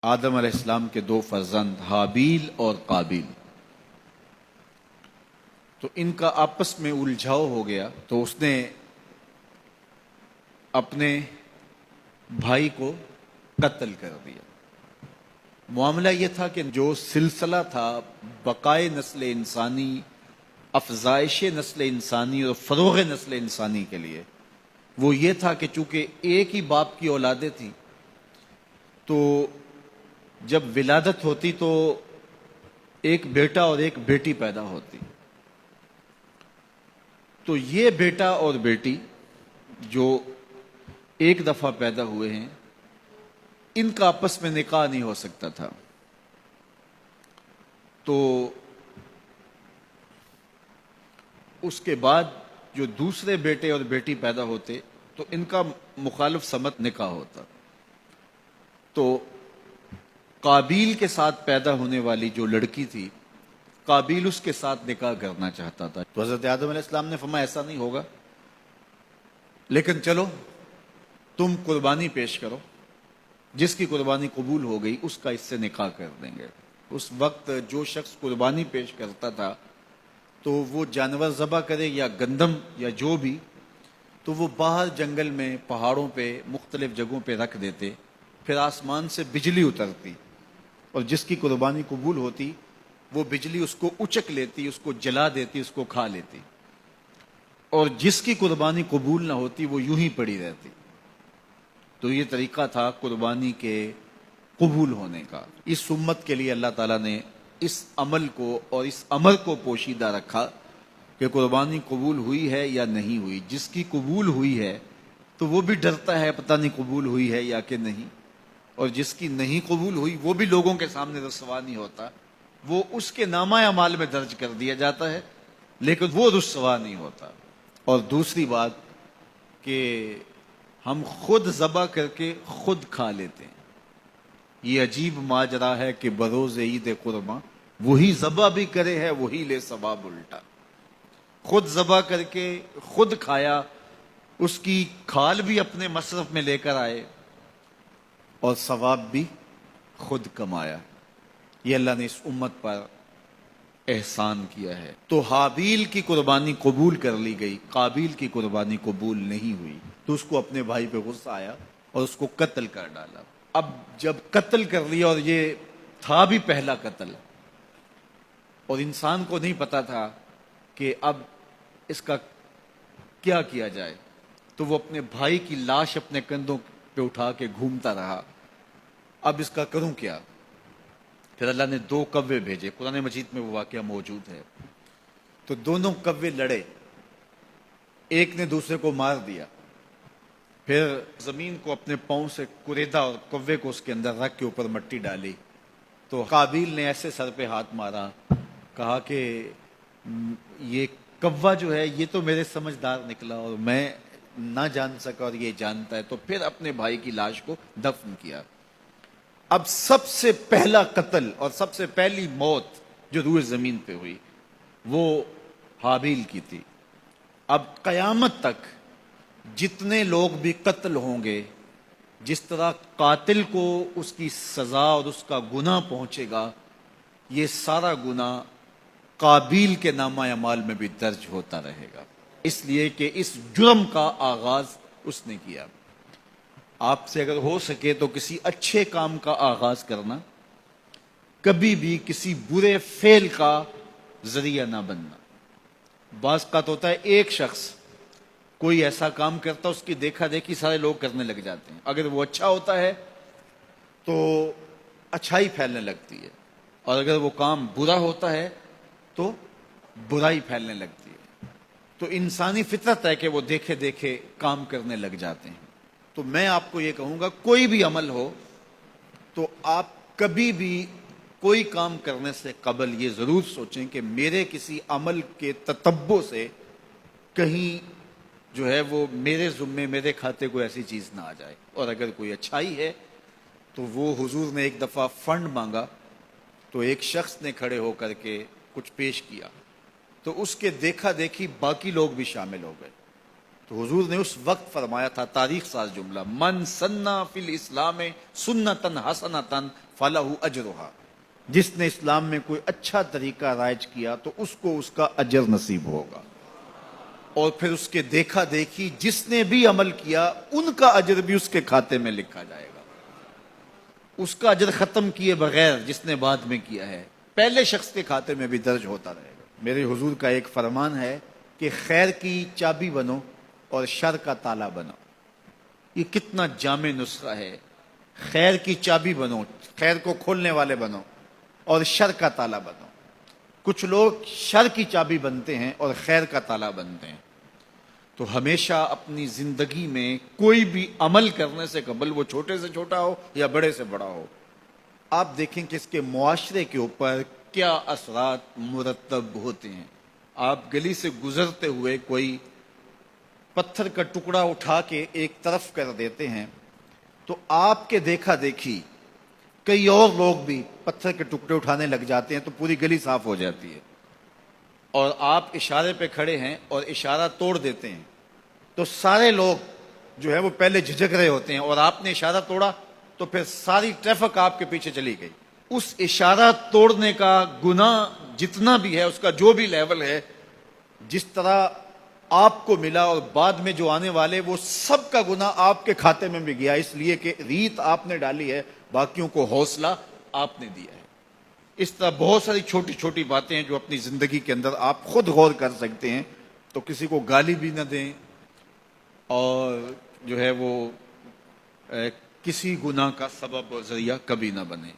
آدم علیہ السلام کے دو فرزند حابیل اور قابیل، تو ان کا آپس میں الجھاؤ ہو گیا، تو اس نے اپنے بھائی کو قتل کر دیا۔ معاملہ یہ تھا کہ جو سلسلہ تھا بقائے نسل انسانی، افزائش نسل انسانی اور فروغ نسل انسانی کے لیے، وہ یہ تھا کہ چونکہ ایک ہی باپ کی اولادیں تھیں، تو جب ولادت ہوتی تو ایک بیٹا اور ایک بیٹی پیدا ہوتی، تو یہ بیٹا اور بیٹی جو ایک دفعہ پیدا ہوئے ہیں، ان کا آپس میں نکاح نہیں ہو سکتا تھا، تو اس کے بعد جو دوسرے بیٹے اور بیٹی پیدا ہوتے تو ان کا مخالف سمت نکاح ہوتا۔ تو قابیل کے ساتھ پیدا ہونے والی جو لڑکی تھی، قابیل اس کے ساتھ نکاح کرنا چاہتا تھا، تو حضرت آدم علیہ السلام نے فرمایا ایسا نہیں ہوگا، لیکن چلو تم قربانی پیش کرو، جس کی قربانی قبول ہو گئی اس کا اس سے نکاح کر دیں گے۔ اس وقت جو شخص قربانی پیش کرتا تھا تو وہ جانور ذبح کرے یا گندم یا جو بھی، تو وہ باہر جنگل میں پہاڑوں پہ مختلف جگہوں پہ رکھ دیتے، پھر آسمان سے بجلی اترتی اور جس کی قربانی قبول ہوتی وہ بجلی اس کو اچک لیتی، اس کو جلا دیتی، اس کو کھا لیتی، اور جس کی قربانی قبول نہ ہوتی وہ یوں ہی پڑی رہتی۔ تو یہ طریقہ تھا قربانی کے قبول ہونے کا۔ اس امت کے لیے اللہ تعالیٰ نے اس عمل کو اور اس امر کو پوشیدہ رکھا کہ قربانی قبول ہوئی ہے یا نہیں ہوئی۔ جس کی قبول ہوئی ہے تو وہ بھی ڈرتا ہے پتہ نہیں قبول ہوئی ہے یا کہ نہیں، اور جس کی نہیں قبول ہوئی وہ بھی لوگوں کے سامنے رسوا نہیں ہوتا، وہ اس کے نامہ اعمال میں درج کر دیا جاتا ہے لیکن وہ رسوا نہیں ہوتا۔ اور دوسری بات کہ ہم خود ذبح کر کے خود کھا لیتے ہیں۔ یہ عجیب ماجرا ہے کہ بروز عید قرباں وہی ذبح بھی کرے ہے وہی لے ثواب الٹا۔ خود ذبح کر کے خود کھایا، اس کی کھال بھی اپنے مصرف میں لے کر آئے اور ثواب بھی خود کمایا۔ یہ اللہ نے اس امت پر احسان کیا ہے۔ تو حابیل کی قربانی قبول کر لی گئی، قابیل کی قربانی قبول نہیں ہوئی، تو اس کو اپنے بھائی پہ غصہ آیا اور اس کو قتل کر ڈالا۔ اب جب قتل کر لیا، اور یہ تھا بھی پہلا قتل، اور انسان کو نہیں پتا تھا کہ اب اس کا کیا کیا جائے، تو وہ اپنے بھائی کی لاش اپنے کندھوں پہ اٹھا کے گھومتا رہا، اب اس کا کروں کیا؟ پھر اللہ نے دو کوے بھیجے، قرآن مجید میں وہ واقعہ موجود ہے۔ تو دونوں کوے لڑے، ایک نے دوسرے کو مار دیا، پھر زمین کو اپنے پاؤں سے کریدا اور کوے کو اس کے اندر رکھ کے اوپر مٹی ڈالی۔ تو قابیل نے ایسے سر پہ ہاتھ مارا، کہا کہ یہ کوا جو ہے یہ تو میرے سمجھدار نکلا اور میں نہ جان سکا اور یہ جانتا ہے، تو پھر اپنے بھائی کی لاش کو دفن کیا۔ اب سب سے پہلا قتل اور سب سے پہلی موت جو روئے زمین پہ ہوئی وہ حابیل کی تھی۔ اب قیامت تک جتنے لوگ بھی قتل ہوں گے، جس طرح قاتل کو اس کی سزا اور اس کا گناہ پہنچے گا، یہ سارا گناہ قابیل کے نامہ اعمال میں بھی درج ہوتا رہے گا، اس لیے کہ اس جرم کا آغاز اس نے کیا۔ آپ سے اگر ہو سکے تو کسی اچھے کام کا آغاز کرنا، کبھی بھی کسی برے فعل کا ذریعہ نہ بننا۔ بعض اوقات ہوتا ہے ایک شخص کوئی ایسا کام کرتا، اس کی دیکھا دیکھی سارے لوگ کرنے لگ جاتے ہیں، اگر وہ اچھا ہوتا ہے تو اچھائی پھیلنے لگتی ہے، اور اگر وہ کام برا ہوتا ہے تو برائی پھیلنے لگتی ہے۔ تو انسانی فطرت ہے کہ وہ دیکھے دیکھے کام کرنے لگ جاتے ہیں۔ تو میں آپ کو یہ کہوں گا، کوئی بھی عمل ہو تو آپ کبھی بھی کوئی کام کرنے سے قبل یہ ضرور سوچیں کہ میرے کسی عمل کے تتبع سے کہیں جو ہے وہ میرے ذمے میرے کھاتے کو ایسی چیز نہ آ جائے۔ اور اگر کوئی اچھائی ہے تو وہ حضور نے ایک دفعہ فنڈ مانگا، تو ایک شخص نے کھڑے ہو کر کے کچھ پیش کیا، تو اس کے دیکھا دیکھی باقی لوگ بھی شامل ہو گئے۔ تو حضور نے اس وقت فرمایا تھا، تاریخ ساز جملہ، من سنہ فی الاسلام سنتن حسنتن فَلَهُ أَجْرُهَا، جس نے اسلام میں کوئی اچھا طریقہ رائج کیا تو اس کو اس کا اجر نصیب ہوگا، اور پھر اس کے دیکھا دیکھی جس نے بھی عمل کیا ان کا اجر بھی اس کے کھاتے میں لکھا جائے گا، اس کا اجر ختم کیے بغیر جس نے بعد میں کیا ہے پہلے شخص کے کھاتے میں بھی درج ہوتا رہے گا۔ میرے حضور کا ایک فرمان ہے کہ خیر کی چابی بنو اور شر کا تالا بنو۔ یہ کتنا جامع نسخہ ہے، خیر کی چابی بنو، خیر کو کھولنے والے بنو، اور شر کا تالا بنو۔ کچھ لوگ شر کی چابی بنتے ہیں اور خیر کا تالا بنتے ہیں۔ تو ہمیشہ اپنی زندگی میں کوئی بھی عمل کرنے سے قبل، وہ چھوٹے سے چھوٹا ہو یا بڑے سے بڑا ہو، آپ دیکھیں کہ اس کے معاشرے کے اوپر کیا اثرات مرتب ہوتے ہیں۔ آپ گلی سے گزرتے ہوئے کوئی پتھر کا ٹکڑا اٹھا کے ایک طرف کر دیتے ہیں تو آپ کے دیکھا دیکھی کئی اور لوگ بھی پتھر کے ٹکڑے اٹھانے لگ جاتے ہیں تو پوری گلی صاف ہو جاتی ہے، اور آپ اشارے پہ کھڑے ہیں اور اشارہ توڑ دیتے ہیں تو سارے لوگ جو ہے وہ پہلے جھجک رہے ہوتے ہیں، اور آپ نے اشارہ توڑا تو پھر ساری ٹریفک آپ کے پیچھے چلی گئی۔ اس اشارہ توڑنے کا گناہ جتنا بھی ہے، اس کا جو بھی لیول ہے، جس طرح آپ کو ملا اور بعد میں جو آنے والے، وہ سب کا گناہ آپ کے کھاتے میں بھی گیا، اس لیے کہ ریت آپ نے ڈالی ہے، باقیوں کو حوصلہ آپ نے دیا ہے۔ اس طرح بہت ساری چھوٹی چھوٹی باتیں ہیں جو اپنی زندگی کے اندر آپ خود غور کر سکتے ہیں، تو کسی کو گالی بھی نہ دیں، اور جو ہے وہ کسی گناہ کا سبب اور ذریعہ کبھی نہ بنے۔